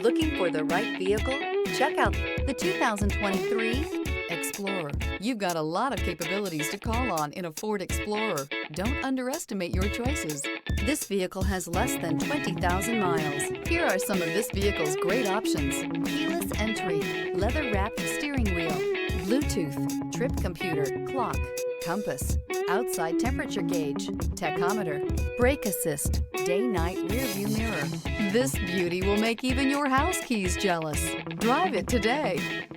Looking for the right vehicle? Check out the 2023 Explorer. You've got a lot of capabilities to call on in a Ford Explorer. Don't underestimate your choices. This vehicle has less than 20,000 miles. Here are some of this vehicle's great options: keyless entry, leather-wrapped steering wheel, Bluetooth, trip computer, clock, compass, outside temperature gauge, tachometer, brake assist, day-night rear-view mirror. This beauty will make even your house keys jealous. Drive it today.